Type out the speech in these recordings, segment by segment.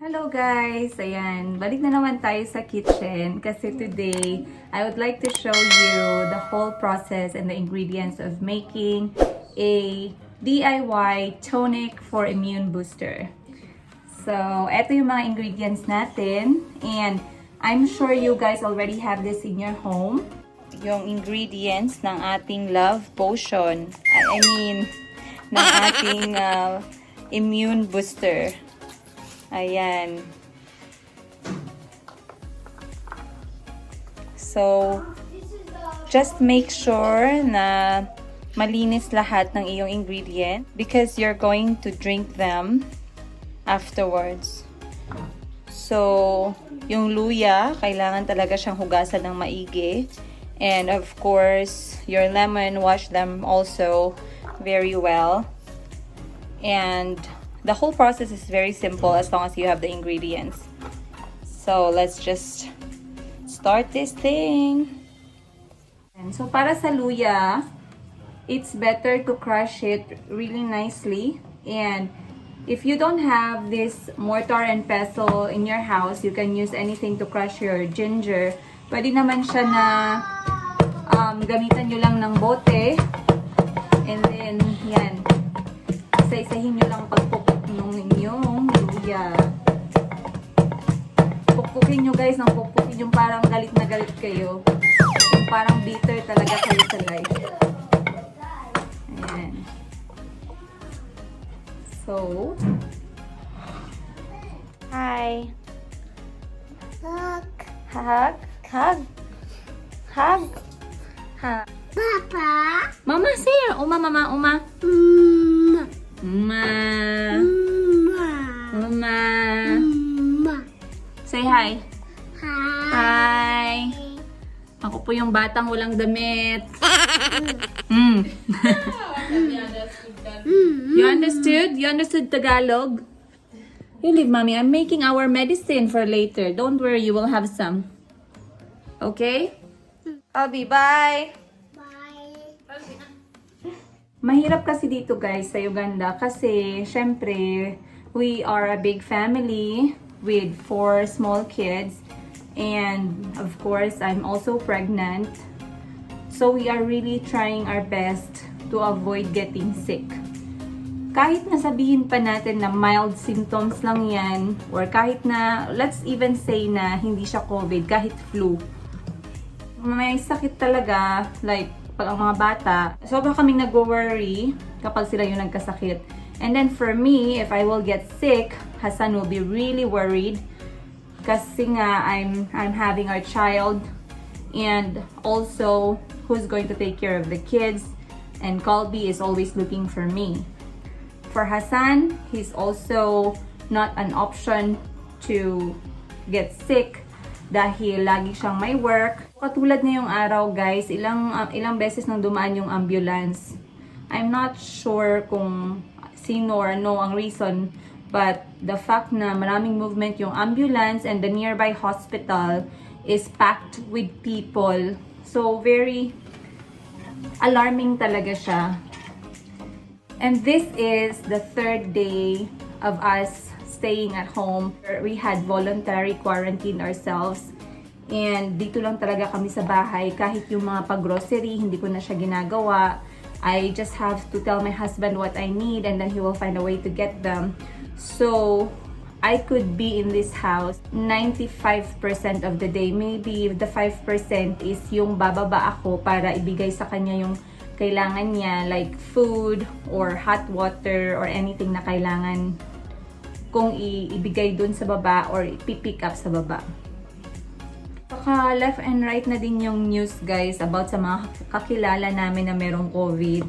Hello guys! Ayan, balik na naman tayo sa kitchen kasi today, I would like to show you the whole process and the ingredients of making a DIY tonic for immune booster. So, eto yung mga ingredients natin and I'm sure you guys already have this in your home. Yung ingredients ng ating love potion. I mean, ng ating immune booster. Ayan. So, just make sure na malinis lahat ng iyong ingredient because you're going to drink them afterwards. So, yung luya, kailangan talaga siyang hugasan ng maigi. And of course, your lemon, wash them also very well. And the whole process is very simple as long as you have the ingredients. So, let's just start this thing. And so, para sa luya, it's better to crush it really nicely. And if you don't have this mortar and pestle in your house, you can use anything to crush your ginger. Pwede naman siya na gamitan nyo lang ng bote. And then, yan. Isa-isahin nyo lang pagpupok ng inyong luya. Puppukin nyo guys ng puppukin yung parang galit na galit kayo. Yung parang bitter talaga kayo sa life. Ayan. So, hi. Hug. Hug. Hug. Hug. Hug. Papa. Mama, say it. Uma, mama, uma. Ma. Uma. Say hi. Hi. Ako po yung batang walang damit. You understood? You understood Tagalog? You leave, mommy. I'm making our medicine for later. Don't worry, you will have some. Okay? Abby, bye. Mahirap kasi dito guys sa Uganda kasi syempre we are a big family with 4 small kids and of course I'm also pregnant. So we are really trying our best to avoid getting sick. Kahit na sabihin pa natin na mild symptoms lang yan or kahit na let's even say na hindi siya COVID, kahit flu. May sakit talaga like pag ang mga bata, sobra kaming nag-worry kapag sila yung nagkasakit. And then for me, if I will get sick, Hassan will be really worried kasi nga I'm having our child and also who's going to take care of the kids and Colby is always looking for me. For Hassan, he's also not an option to get sick dahil lagi siyang may work. Katulad ngayong araw guys, ilang beses nang dumaan yung ambulance. I'm not sure kung sino or no ang reason, but the fact na maraming movement yung ambulance and the nearby hospital is packed with people. So very alarming talaga siya. And this is the 3rd day of us staying at home. We had voluntary quarantine ourselves. And dito lang talaga kami sa bahay. Kahit yung mga pag-grocery, hindi ko na siya ginagawa. I just have to tell my husband what I need and then he will find a way to get them. So, I could be in this house 95% of the day. Maybe the 5% is yung bababa ako para ibigay sa kanya yung kailangan niya. Like food or hot water or anything na kailangan kung ibigay dun sa baba or ipipick up sa baba. Saka left and right na din yung news guys about sa mga kakilala namin na merong COVID.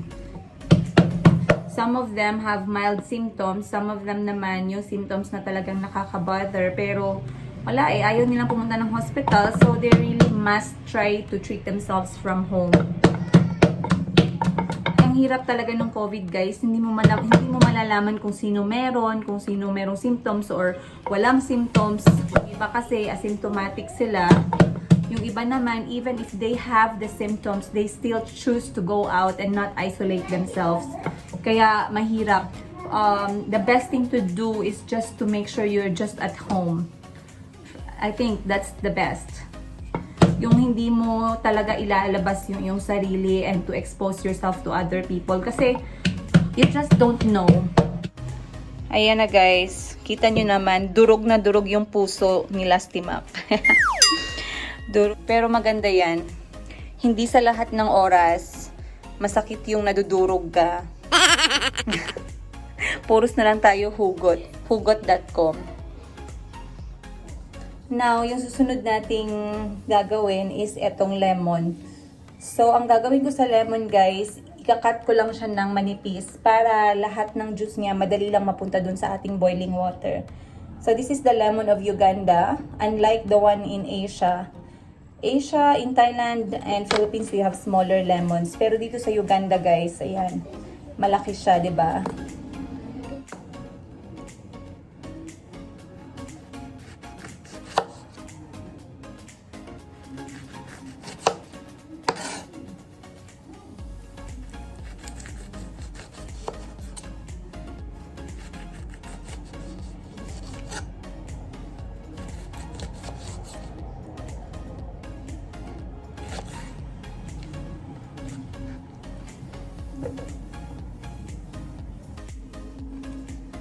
Some of them have mild symptoms, some of them naman yung symptoms na talagang nakaka-bother pero wala ayaw nilang pumunta ng hospital so they really must try to treat themselves from home. Ang hirap talaga ng COVID guys, hindi mo malalaman kung sino merong symptoms or walang symptoms. Yung iba kasi asymptomatic sila. Yung iba naman, even if they have the symptoms, they still choose to go out and not isolate themselves. Kaya mahirap. the best thing to do is just to make sure you're just at home. I think that's the best. Yung hindi mo talaga ilalabas yung sarili and to expose yourself to other people. Kasi you just don't know. Ayan na guys. Kita nyo naman, durog na durog yung puso ni Lasty Mac. Pero maganda yan. Hindi sa lahat ng oras, masakit yung nadudurog ka. Puros na lang tayo hugot. Hugot.com. Now, yung susunod nating gagawin is etong lemon. So, ang gagawin ko sa lemon guys, ikakat ko lang siya ng manipis para lahat ng juice niya madali lang mapunta dun sa ating boiling water. So, this is the lemon of Uganda. Unlike the one in Asia, in Thailand and Philippines, we have smaller lemons. Pero dito sa Uganda guys, ayan, malaki siya, 'di ba?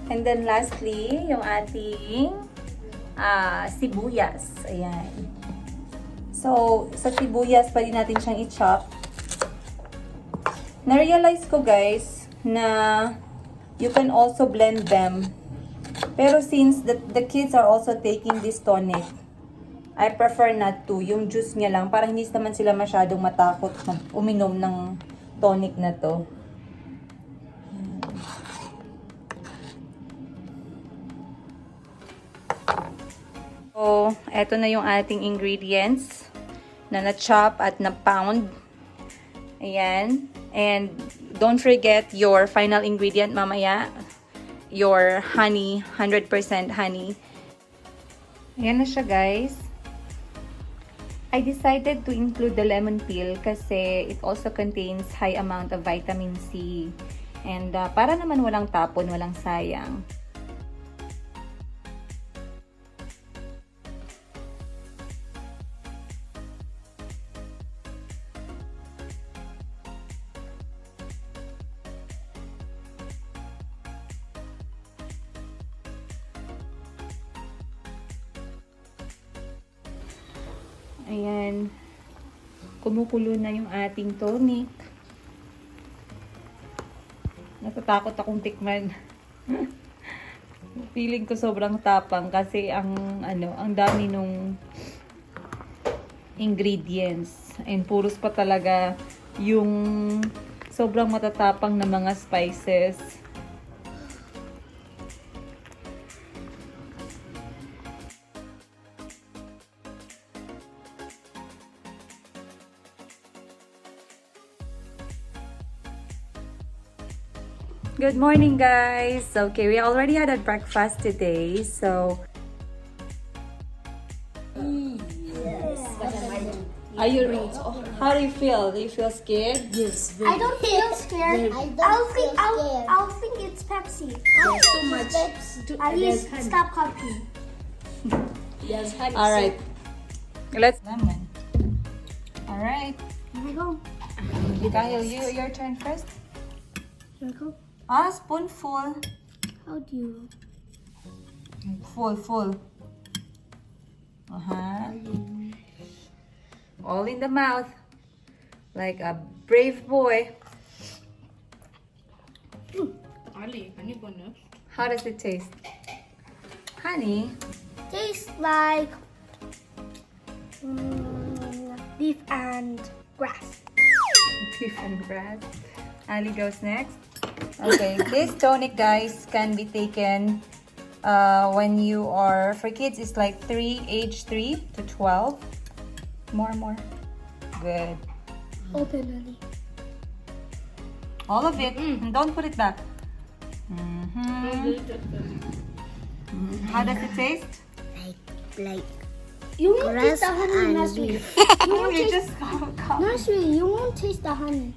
And then lastly, yung ating sibuyas. Ayan. So, sa sibuyas, pwede natin siyang i-chop. Na-realize ko guys na you can also blend them. Pero since the kids are also taking this tonic, I prefer not to. Yung juice niya lang, para hindi naman sila masyadong matakot uminom ng tonic na to. So, eto na yung ating ingredients na na-chop at na-pound. Ayan. And don't forget your final ingredient mamaya. Your honey, 100% honey. Ayan na siya guys. I decided to include the lemon peel kasi it also contains high amount of vitamin C. And para naman walang tapon, walang sayang. Ayan. Kumukulo na yung ating tonic. Natatakot akong tikman. Feeling ko sobrang tapang kasi ang dami nung ingredients. And puros pa talaga yung sobrang matatapang na mga spices. Good morning guys. Okay, we already had a breakfast today. So are you how do you feel? Do you feel scared? Yes. I don't feel scared. I'll think it's Pepsi. There's too much. At least stop copying. There's honey. All right. Let's lemon. All right. Here we go. Kyle, your turn first. Here we go. Spoonful. How do you? Full. All in the mouth. Like a brave boy. Ali, honey gonna. How does it taste? Honey. Tastes like beef and grass. Beef and grass. Ali goes next. Okay, this tonic guys can be taken when you are, for kids it's like age 3 to 12. More. Good. Open, Ali. All of it. Don't put it back. How does it taste? Like You won't grass taste the honey, and Nasri. beef. You won't You taste, just Nasri, you won't taste the honey.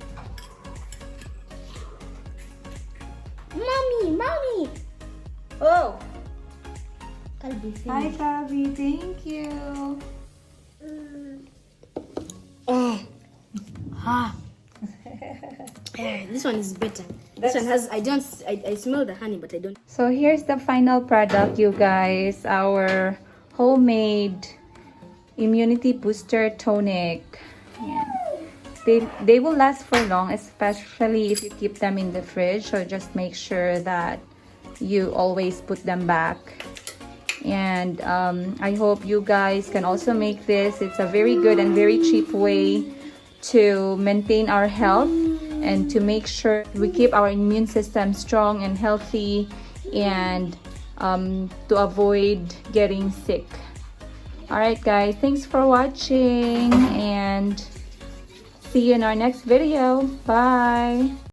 Mommy, mommy. Oh, Kalbi, hi, Gabi. Thank you. This one is better. This one has, I smell the honey, but I don't. So here's the final product, you guys. Our homemade immunity booster tonic. Yan. They will last for long, especially if you keep them in the fridge. So just make sure that you always put them back. And I hope you guys can also make this. It's a very good and very cheap way to maintain our health and to make sure we keep our immune system strong and healthy, and to avoid getting sick. Alright guys, thanks for watching and see you in our next video. Bye!